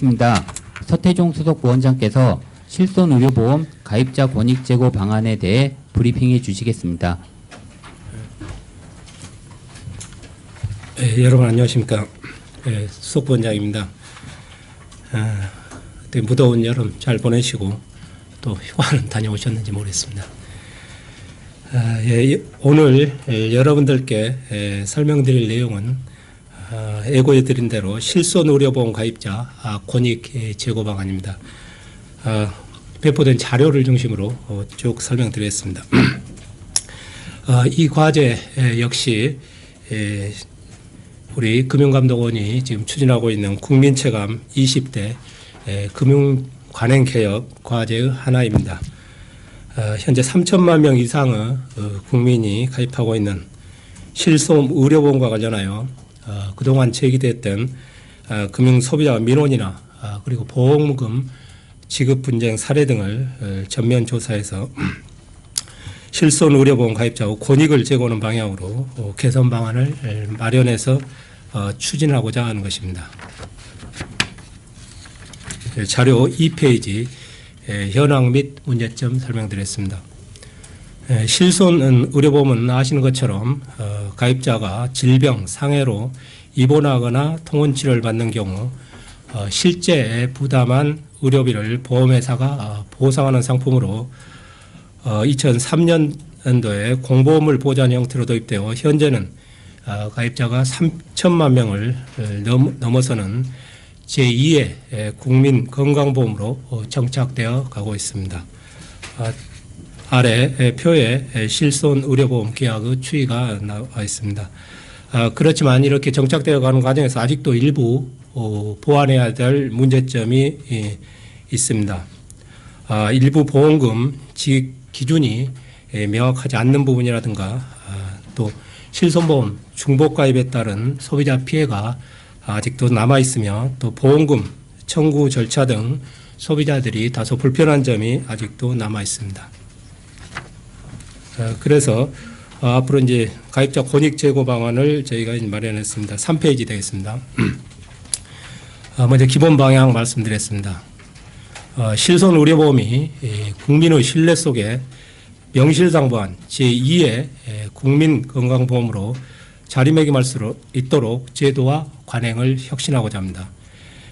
있습니다. 서태종 수석 부원장께서 실손의료보험 가입자 권익 제고 방안에 대해 브리핑해 주시겠습니다. 여러분 안녕하십니까. 수석 부원장입니다. 무더운 여름 잘 보내시고 또 휴가는 다녀오셨는지 모르겠습니다. 오늘 여러분들께 설명드릴 내용은 예고해드린 대로 실손의료보험 가입자 권익 제고 방안입니다. 배포된 자료를 중심으로 쭉 설명드리겠습니다. 이 과제 역시 우리 금융감독원이 지금 추진하고 있는 국민체감 20대 금융관행개혁 과제의 하나입니다. 현재 3천만 명 이상의 국민이 가입하고 있는 실손의료보험과 관련하여 그동안 제기됐던 금융소비자 민원이나 그리고 보험금 지급 분쟁 사례 등을 전면 조사해서 실손의료보험 가입자의 권익을 제고하는 방향으로 개선 방안을 마련해서 추진하고자 하는 것입니다. 자료 2페이지 현황 및 문제점 설명드렸습니다. 실손의료보험은 아시는 것처럼 가입자가 질병, 상해로 입원하거나 통원치료를 받는 경우 실제 부담한 의료비를 보험회사가 보상하는 상품으로 2003년도에 공보험을 보장하는 형태로 도입되어 현재는 가입자가 3천만 명을 넘어서는 제2의 국민건강보험으로 정착되어 가고 있습니다. 아래 표에 실손의료보험 계약의 추이가 나와 있습니다. 그렇지만 이렇게 정착되어 가는 과정에서 아직도 일부 보완해야 될 문제점이 있습니다. 일부 보험금 지급 기준이 명확하지 않는 부분이라든가 또 실손보험 중복가입에 따른 소비자 피해가 아직도 남아있으며 또 보험금 청구 절차 등 소비자들이 다소 불편한 점이 아직도 남아있습니다. 그래서 앞으로 이제 가입자 권익 제고 방안을 저희가 마련했습니다. 3페이지 되겠습니다. 먼저 기본 방향 말씀드렸습니다. 실손의료보험이 국민의 신뢰 속에 명실상부한 제2의 국민건강보험으로 자리매김할 수 있도록 제도와 관행을 혁신하고자 합니다.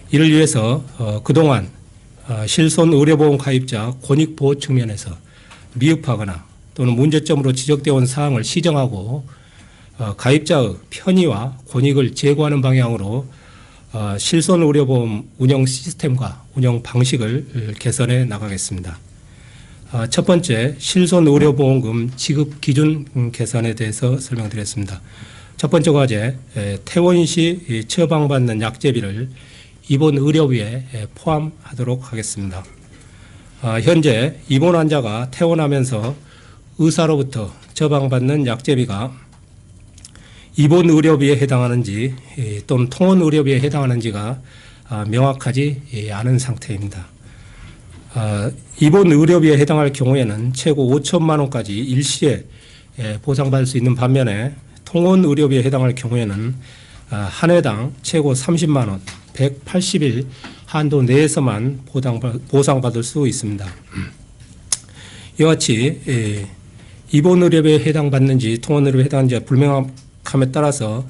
이를 위해서 그동안 실손의료보험 가입자 권익보호 측면에서 미흡하거나 또는 문제점으로 지적되어 온 사항을 시정하고 가입자의 편의와 권익을 제고하는 방향으로 실손의료보험 운영 시스템과 운영 방식을 개선해 나가겠습니다. 첫 번째, 실손의료보험금 지급 기준 개선에 대해서 설명드렸습니다. 첫 번째 과제, 퇴원 시 처방받는 약제비를 입원 의료비에 포함하도록 하겠습니다. 현재 입원 환자가 퇴원하면서 의사로부터 처방받는 약제비가 입원 의료비에 해당하는지 또는 통원 의료비에 해당하는지가 명확하지 않은 상태입니다. 입원 의료비에 해당할 경우에는 최고 5천만 원까지 일시에 보상받을 수 있는 반면에 통원 의료비에 해당할 경우에는 한 회당 최고 30만 원, 180일 한도 내에서만 보상받을 수 있습니다. 이와 같이 입원 의료비에 해당받는지 통원 의료비에 해당하는지가 불명확함에 따라서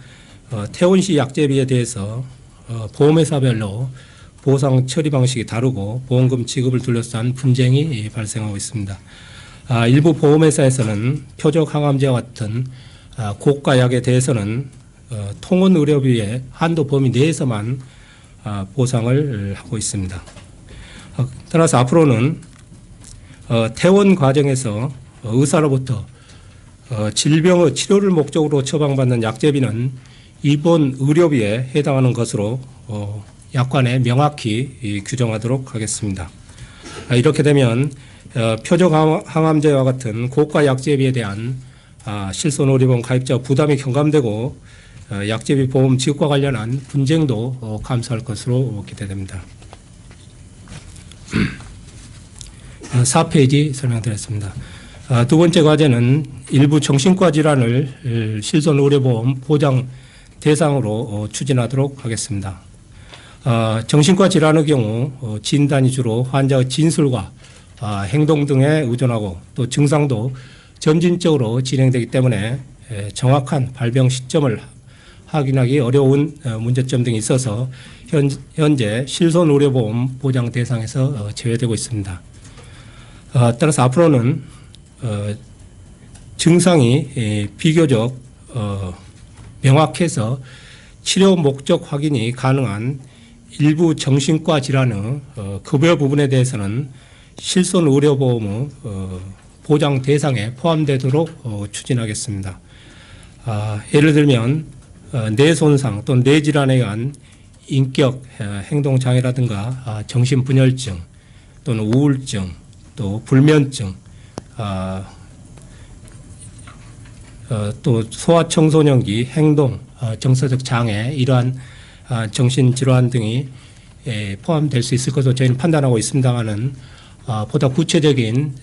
퇴원 시 약제비에 대해서 보험회사별로 보상 처리 방식이 다르고 보험금 지급을 둘러싼 분쟁이 발생하고 있습니다. 일부 보험회사에서는 표적 항암제와 같은 고가 약에 대해서는 통원 의료비의 한도 범위 내에서만 보상을 하고 있습니다. 따라서 앞으로는 퇴원 과정에서 의사로부터 질병의 치료를 목적으로 처방받는 약제비는 입원 의료비에 해당하는 것으로 약관에 명확히 규정하도록 하겠습니다. 이렇게 되면 표적 항암제와 같은 고가 약제비에 대한 실손의료보험 가입자 부담이 경감되고 약제비 보험 지급과 관련한 분쟁도 감소할 것으로 기대됩니다. 4페이지 설명드렸습니다. 두 번째 과제는 일부 정신과 질환을 실손의료보험 보장 대상으로 추진하도록 하겠습니다. 정신과 질환의 경우 진단이 주로 환자의 진술과 행동 등에 의존하고 또 증상도 점진적으로 진행되기 때문에 정확한 발병 시점을 확인하기 어려운 문제점 등이 있어서 현재 실손의료보험 보장 대상에서 제외되고 있습니다. 따라서 앞으로는 증상이 비교적 명확해서 치료 목적 확인이 가능한 일부 정신과 질환의 급여 부분에 대해서는 실손의료보험의 보장 대상에 포함되도록 추진하겠습니다. 예를 들면 뇌손상 또는 뇌질환에 의한 인격 행동장애라든가 정신분열증 또는 우울증 또 불면증 또 소아청소년기 행동 정서적 장애 이러한 정신질환 등이 포함될 수 있을 것으로 저희는 판단하고 있습니다마는 보다 구체적인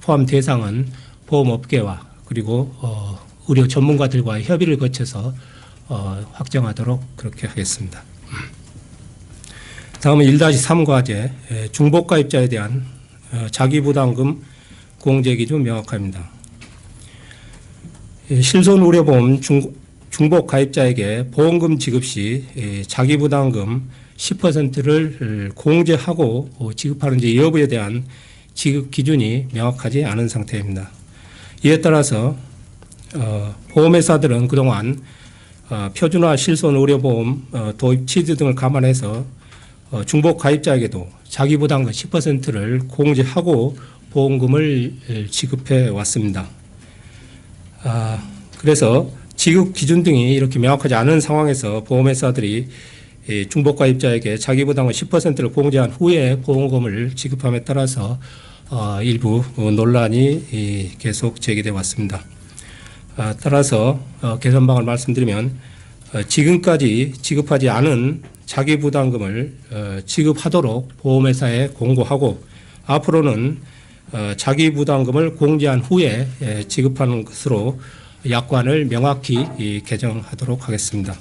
포함 대상은 보험업계와 그리고 의료 전문가들과의 협의를 거쳐서 확정하도록 그렇게 하겠습니다. 다음은 1-3 과제 중복가입자에 대한 자기부담금 공제기준 명확합니다. 실손의료보험 중복가입자에게 보험금 지급 시 자기부담금 10%를 공제하고 지급하는지 여부에 대한 지급 기준이 명확하지 않은 상태입니다. 이에 따라서 보험회사들은 그동안 표준화 실손의료보험 도입 취지 등을 감안해서 중복가입자에게도 자기부담금 10%를 공제하고 보험금을 지급해 왔습니다. 그래서 지급 기준 등이 이렇게 명확하지 않은 상황에서 보험회사들이 중복가입자에게 자기부담금 10%를 공제한 후에 보험금을 지급함에 따라서 일부 논란이 계속 제기되어 왔습니다. 따라서 개선방을 말씀드리면 지금까지 지급하지 않은 자기부담금을 지급하도록 보험회사에 공고하고 앞으로는 자기부담금을 공제한 후에 지급하는 것으로 약관을 명확히 개정하도록 하겠습니다.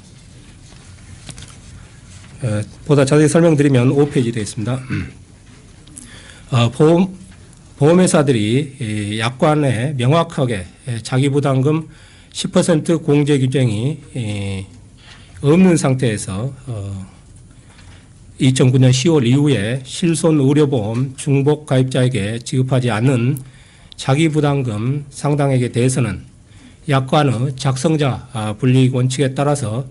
보다 자세히 설명드리면 5페이지 되어 있습니다. 보험회사들이 약관에 명확하게 자기부담금 10% 공제 규정이 없는 상태에서 2009년 10월 이후에 실손의료보험 중복가입자에게 지급하지 않는 자기부담금 상당액에 대해서는 약관의 작성자 불이익 원칙에 따라서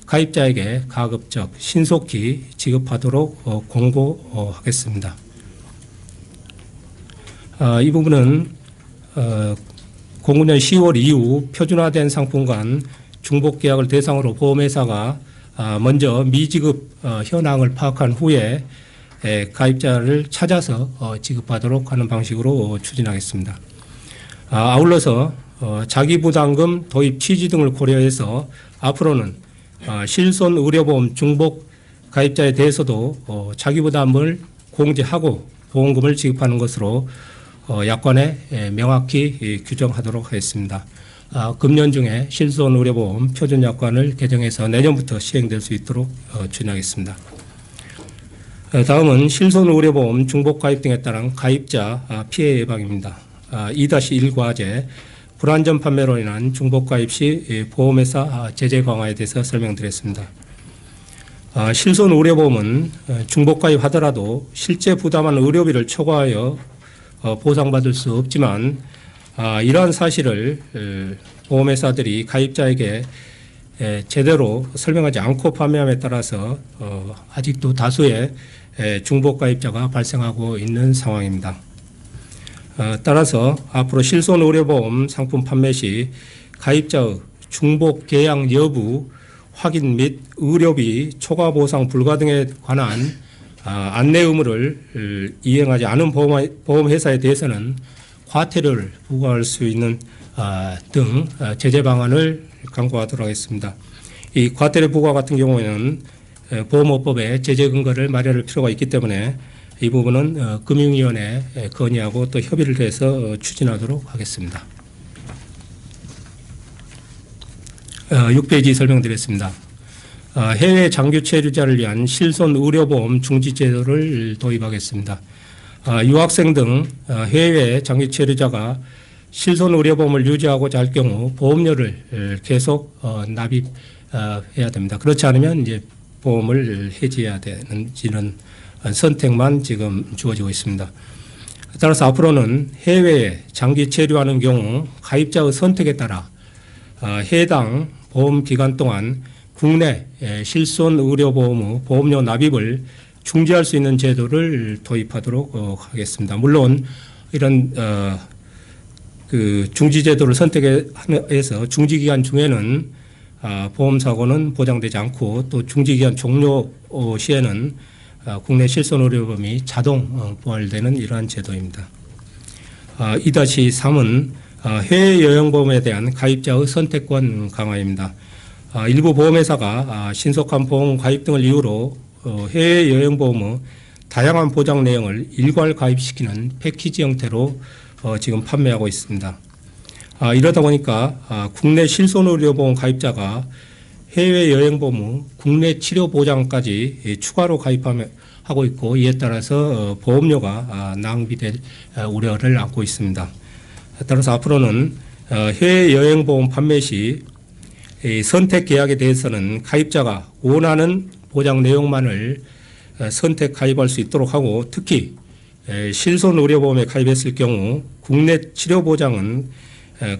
가입자에게 가급적 신속히 지급하도록 공고하겠습니다. 이 부분은 09년 10월 이후 표준화된 상품간 중복계약을 대상으로 보험회사가 먼저 미지급 현황을 파악한 후에 가입자를 찾아서 지급하도록 하는 방식으로 추진하겠습니다. 아울러서 자기부담금 도입 취지 등을 고려해서 앞으로는 실손의료보험 중복 가입자에 대해서도 자기부담을 공제하고 보험금을 지급하는 것으로 약관에 명확히 규정하도록 하겠습니다. 금년 중에 실손의료보험 표준약관을 개정해서 내년부터 시행될 수 있도록 추진하겠습니다. 다음은 실손의료보험 중복가입 등에 따른 가입자 피해 예방입니다. 2-1 과제 불안전 판매로 인한 중복가입 시 보험회사 제재 강화에 대해서 설명드렸습니다. 실손의료보험은 중복가입하더라도 실제 부담한 의료비를 초과하여 보상받을 수 없지만 이러한 사실을 보험회사들이 가입자에게 제대로 설명하지 않고 판매함에 따라서 아직도 다수의 중복가입자가 발생하고 있는 상황입니다. 따라서 앞으로 실손의료보험 상품 판매 시 가입자의 중복계약 여부 확인 및 의료비 초과 보상 불가 등에 관한 안내 의무를 이행하지 않은 보험회사에 대해서는 과태료를 부과할 수 있는 등 제재 방안을 강구하도록 하겠습니다. 이 과태료 부과 같은 경우에는 보험업법에 제재 근거를 마련할 필요가 있기 때문에 이 부분은 금융위원회에 건의하고 또 협의를 해서 추진하도록 하겠습니다. 6페이지 설명드렸습니다. 해외 장기 체류자를 위한 실손 의료보험 중지 제도를 도입하겠습니다. 유학생 등 해외 장기 체류자가 실손 의료보험을 유지하고자 할 경우 보험료를 계속 납입해야 됩니다. 그렇지 않으면 이제 보험을 해지해야 되는 이런 선택만 지금 주어지고 있습니다. 따라서 앞으로는 해외에 장기 체류하는 경우 가입자의 선택에 따라 해당 보험 기간 동안 국내 실손 의료보험의 보험료 납입을 중지할 수 있는 제도를 도입하도록 하겠습니다. 물론 이런 그 중지 제도를 선택해서 중지 기간 중에는 보험 사고는 보장되지 않고 또 중지 기간 종료 시에는 국내 실손 의료보험이 자동 부활되는 이러한 제도입니다. 2-3은 해외 여행보험에 대한 가입자의 선택권 강화입니다. 일부 보험회사가 신속한 보험 가입 등을 이유로 해외 여행보험의 다양한 보장 내용을 일괄 가입시키는 패키지 형태로 지금 판매하고 있습니다. 이러다 보니까 국내 실손의료보험 가입자가 해외 여행보험의 국내 치료 보장까지 추가로 가입하고 있고 이에 따라서 보험료가 낭비될 우려를 안고 있습니다. 따라서 앞으로는 해외 여행보험 판매 시 선택 계약에 대해서는 가입자가 원하는 보장 내용만을 선택 가입할 수 있도록 하고 특히 실손 의료보험에 가입했을 경우 국내 치료 보장은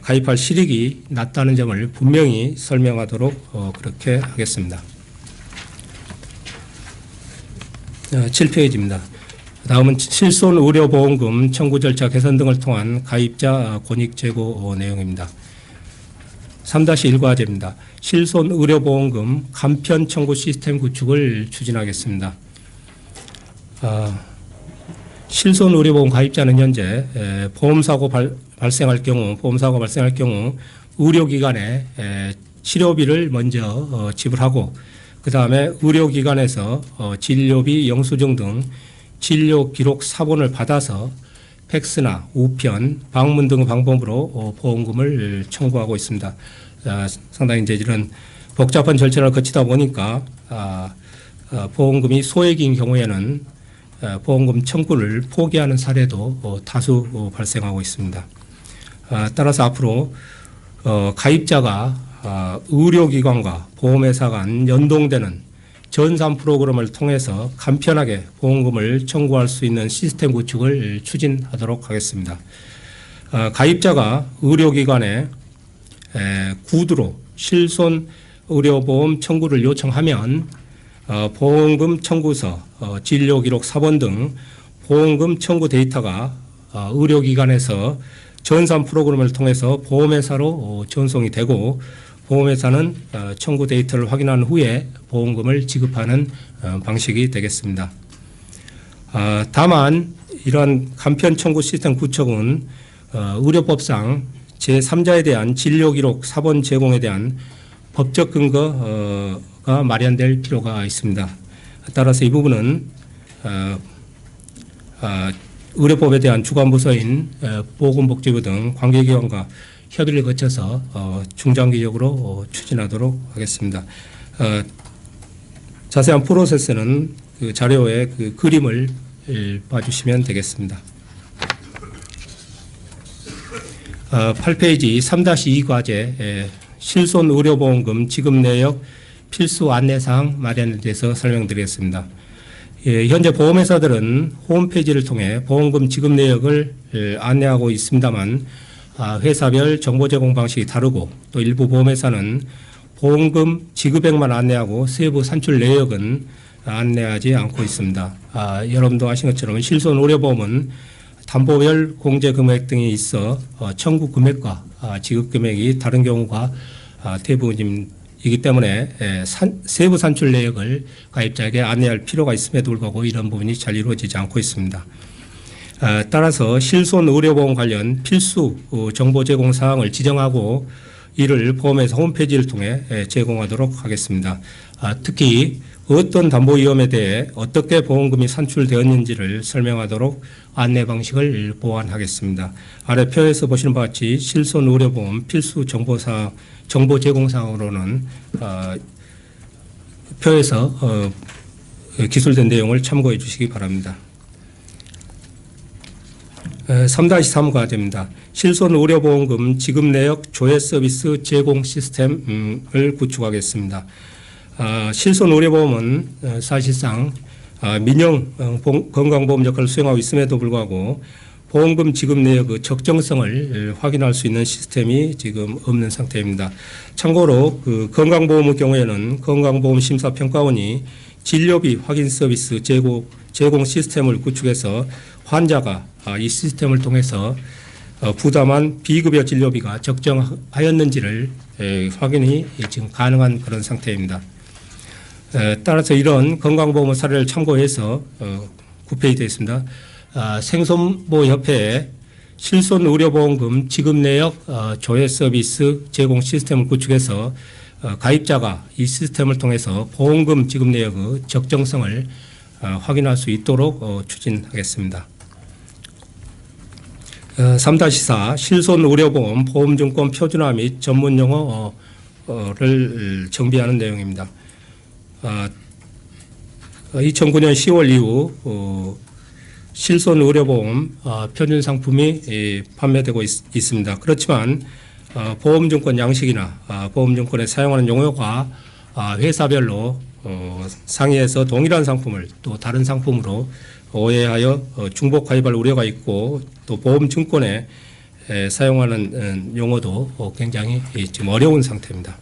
가입할 실익이 낮다는 점을 분명히 설명하도록 그렇게 하겠습니다. 7페이지입니다. 다음은 실손 의료보험금 청구 절차 개선 등을 통한 가입자 권익 제고 내용입니다. 3-1 과제입니다. 실손 의료보험금 간편 청구 시스템 구축을 추진하겠습니다. 실손 의료보험 가입자는 현재 보험사고 발생할 경우 의료기관에 치료비를 먼저 지불하고 그 다음에 의료기관에서 진료비 영수증 등 진료 기록 사본을 받아서 팩스나 우편, 방문 등 방법으로 보험금을 청구하고 있습니다. 상당히 이제 이런 복잡한 절차를 거치다 보니까 보험금이 소액인 경우에는 보험금 청구를 포기하는 사례도 다수 발생하고 있습니다. 따라서 앞으로 가입자가 의료기관과 보험회사 간 연동되는 전산 프로그램을 통해서 간편하게 보험금을 청구할 수 있는 시스템 구축을 추진하도록 하겠습니다. 가입자가 의료기관에 구두로 실손 의료보험 청구를 요청하면 보험금 청구서, 진료기록 사본 등 보험금 청구 데이터가 의료기관에서 전산 프로그램을 통해서 보험회사로 전송이 되고 보험회사는 청구 데이터를 확인한 후에 보험금을 지급하는 방식이 되겠습니다. 다만 이러한 간편 청구 시스템 구축은 의료법상 제3자에 대한 진료기록 사본 제공에 대한 법적 근거가 마련될 필요가 있습니다. 따라서 이 부분은 의료법에 대한 주관부서인 보건복지부 등 관계기관과 협의를 거쳐서 중장기적으로 추진하도록 하겠습니다. 자세한 프로세스는 그 자료의 그 그림을 봐주시면 되겠습니다. 8페이지 3-2 과제 실손 의료보험금 지급 내역 필수 안내사항 마련에 대해서 설명드리겠습니다. 현재 보험회사들은 홈페이지를 통해 보험금 지급 내역을 안내하고 있습니다만 회사별 정보 제공 방식이 다르고 또 일부 보험회사는 보험금 지급액만 안내하고 세부 산출 내역은 안내하지 않고 있습니다. 여러분도 아신 것처럼 실손 의료보험은 담보별 공제 금액 등이 있어 청구 금액과 지급 금액이 다른 경우가 대부분이기 때문에 세부 산출 내역을 가입자에게 안내할 필요가 있음에도 불구하고 이런 부분이 잘 이루어지지 않고 있습니다. 따라서 실손 의료보험 관련 필수 정보 제공 사항을 지정하고 이를 보험회사 홈페이지를 통해 제공하도록 하겠습니다. 특히 어떤 담보 위험에 대해 어떻게 보험금이 산출되었는지를 설명하도록 안내 방식을 보완하겠습니다. 아래 표에서 보시는 바와 같이 실손 의료보험 필수 정보 제공 사항으로는 표에서 기술된 내용을 참고해 주시기 바랍니다. 3-3 과제입니다. 실손 의료보험금 지급 내역 조회 서비스 제공 시스템을 구축하겠습니다. 실손 의료보험은 사실상 민영 건강보험 역할을 수행하고 있음에도 불구하고 보험금 지급 내역의 적정성을 확인할 수 있는 시스템이 지금 없는 상태입니다. 참고로 그 건강보험의 경우에는 건강보험심사평가원이 진료비 확인 서비스 제공 시스템을 구축해서 환자가 이 시스템을 통해서 부담한 비급여 진료비가 적정하였는지를 확인이 지금 가능한 그런 상태입니다. 따라서 이런 건강보험 사례를 참고해서 9페이지에 있습니다. 생손보협회에 실손 의료보험금 지급 내역 조회 서비스 제공 시스템을 구축해서 가입자가 이 시스템을 통해서 보험금 지급 내역의 적정성을 확인할 수 있도록 추진하겠습니다. 3-4 실손 의료보험 보험증권 표준화 및 전문 용어를 정비하는 내용입니다. 2009년 10월 이후 실손 의료보험 표준 상품이 판매되고 있습니다. 그렇지만 보험증권 양식이나 보험증권에 사용하는 용어가 회사별로 상위에서 동일한 상품을 또 다른 상품으로 오해하여 중복 가입할 우려가 있고 또 보험증권에 사용하는 용어도 굉장히 지금 어려운 상태입니다.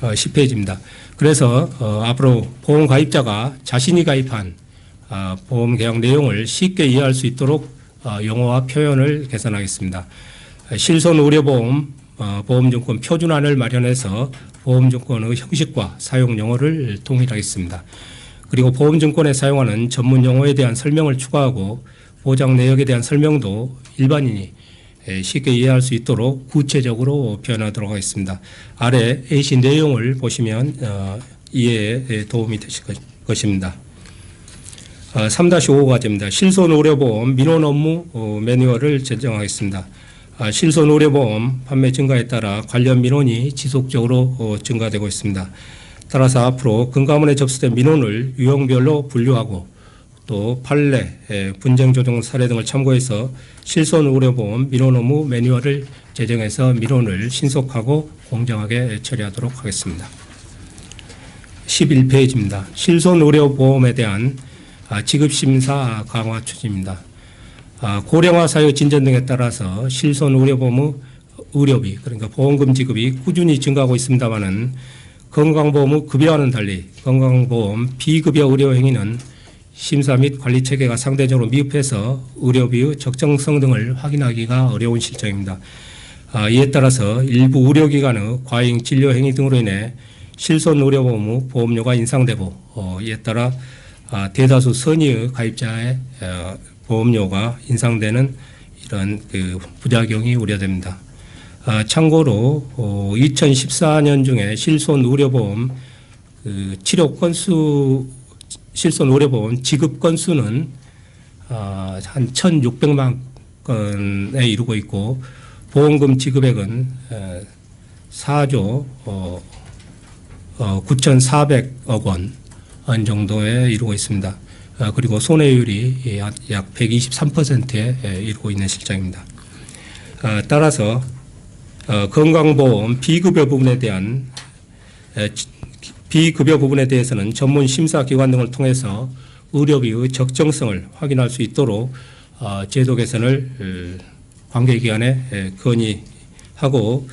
10페이지입니다. 그래서 앞으로 보험 가입자가 자신이 가입한 보험 계약 내용을 쉽게 이해할 수 있도록 용어와 표현을 개선하겠습니다. 실손 의료보험 보험증권 표준안을 마련해서 보험증권의 형식과 사용 용어를 통일하겠습니다. 그리고 보험증권에 사용하는 전문 용어에 대한 설명을 추가하고 보장 내역에 대한 설명도 일반인이 쉽게 이해할 수 있도록 구체적으로 표현하도록 하겠습니다. 아래 A시 내용을 보시면 이해에 도움이 되실 것입니다. 3-5 과제입니다. 실손 의료보험 민원 업무 매뉴얼을 제정하겠습니다. 실손 의료보험 판매 증가에 따라 관련 민원이 지속적으로 증가되고 있습니다. 따라서 앞으로 금감원에 접수된 민원을 유형별로 분류하고 또 판례, 분쟁 조정 사례 등을 참고해서 실손 의료보험 민원 업무 매뉴얼을 제정해서 민원을 신속하고 공정하게 처리하도록 하겠습니다. 11페이지입니다. 실손 의료보험에 대한 지급심사 강화 추진입니다. 고령화 사유 진전 등에 따라서 실손 의료보험의 의료비 그러니까 보험금 지급이 꾸준히 증가하고 있습니다마는 건강보험의 급여와는 달리 건강보험 비급여 의료 행위는 심사 및 관리 체계가 상대적으로 미흡해서 의료비의 적정성 등을 확인하기가 어려운 실정입니다. 이에 따라서 일부 의료기관의 과잉 진료 행위 등으로 인해 실손 의료보험의 보험료가 인상되고 이에 따라 대다수 선의의 가입자의 보험료가 인상되는 이런 부작용이 우려됩니다. 참고로 2014년 중에 실손 의료보험 치료 건수 실손 의료보험 지급 건수는 한 1,600만 건에 이르고 있고 보험금 지급액은 4조 9,400억 원 정도에 이르고 있습니다. 그리고 손해율이 약 123%에 이르고 있는 실정입니다. 따라서 건강보험 비급여 부분에 대해서는 전문 심사기관 등을 통해서 의료비의 적정성을 확인할 수 있도록 제도 개선을 관계기관에 건의하고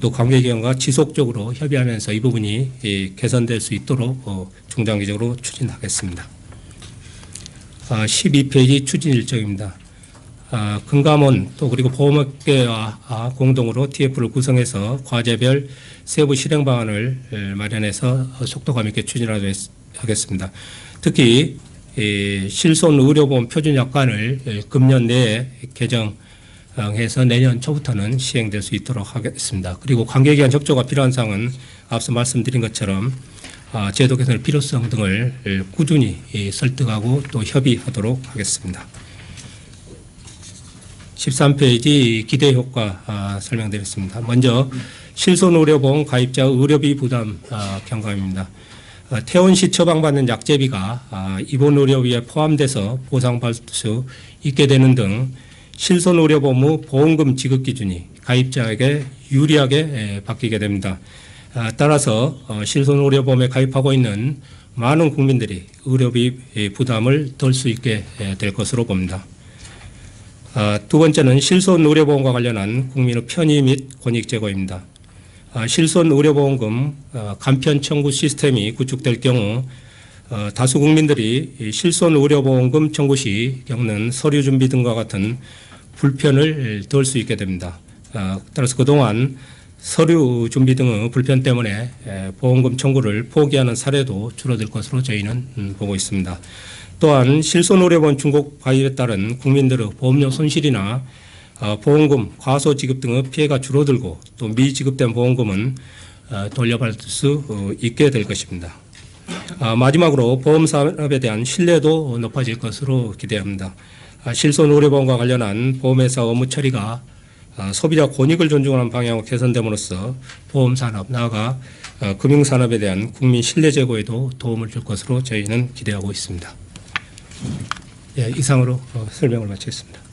또 관계기관과 지속적으로 협의하면서 이 부분이 개선될 수 있도록 중장기적으로 추진하겠습니다. 12페이지 추진 일정입니다. 금감원 또 그리고 보험업계와 공동으로 TF를 구성해서 과제별 세부 실행 방안을 마련해서 속도감 있게 추진하겠습니다. 특히 실손 의료보험 표준 약관을 금년 내에 개정해서 내년 초부터는 시행될 수 있도록 하겠습니다. 그리고 관계기관 협조가 필요한 사항은 앞서 말씀드린 것처럼 제도 개선의 필요성 등을 꾸준히 설득하고 또 협의하도록 하겠습니다. 13페이지 기대 효과 설명드리겠습니다. 먼저 실손 의료보험 가입자 의료비 부담 경감입니다. 퇴원 시 처방받는 약제비가 입원의료비에 포함돼서 보상받을 수 있게 되는 등 실손의료보험 후 보험금 지급 기준이 가입자에게 유리하게 바뀌게 됩니다. 따라서 실손의료보험에 가입하고 있는 많은 국민들이 의료비 부담을 덜 수 있게 될 것으로 봅니다. 두 번째는 실손의료보험과 관련한 국민의 편의 및 권익 제고입니다. 실손의료보험금 간편 청구 시스템이 구축될 경우 다수 국민들이 실손의료보험금 청구 시 겪는 서류 준비 등과 같은 불편을 덜 수 있게 됩니다. 따라서 그동안 서류 준비 등의 불편 때문에 보험금 청구를 포기하는 사례도 줄어들 것으로 저희는 보고 있습니다. 또한 실손의료보험 중복 가입에 따른 국민들의 보험료 손실이나 보험금 과소 지급 등의 피해가 줄어들고 또 미지급된 보험금은 돌려받을 수 있게 될 것입니다. 마지막으로 보험산업에 대한 신뢰도 높아질 것으로 기대합니다. 실손의료보험과 관련한 보험회사 업무 처리가 소비자 권익을 존중하는 방향으로 개선됨으로써 보험산업 나아가 금융산업에 대한 국민 신뢰 제고에도 도움을 줄 것으로 저희는 기대하고 있습니다. 이상으로 설명을 마치겠습니다.